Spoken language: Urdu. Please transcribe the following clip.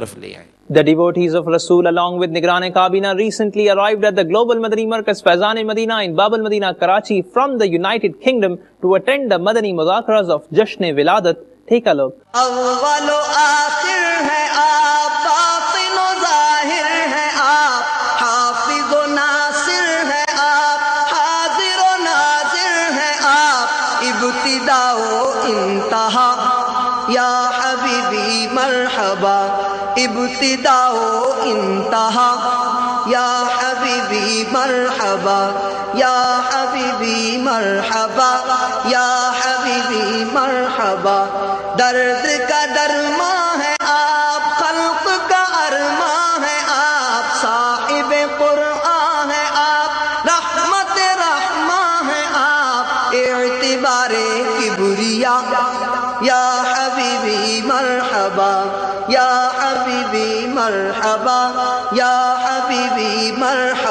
طرف لے آئیں. The devotees of Rasool along with Nigran Kabina recently arrived at the Global Madani Markaz Faizan Madina in Bab al Madina, Karachi from the United Kingdom to attend the Madani Muzakaras of Jashn Wiladat. Take a look. اول و آخر ہے آپ، باطن و ظاہر ہے آپ، حافظ و ناصر ہے آپ، حاضر و ناظر ہے آپ، ابتدا و انتہا یا حبیبی مرحبا، ابتدا و انتہا یا حبیبی مرحبا، یا حبیبی مرحبا، یا حبیبی مرحبا. درد کا درماں ہے آپ، خلق کا ارماں ہے آپ، صاحب قرآن ہے آپ، رحمت رحماں ہے آپ، اعتبار کبریا یا حبیبی مرحبا، یا حبیبی مرحبا، یا حبیبی مرحبا.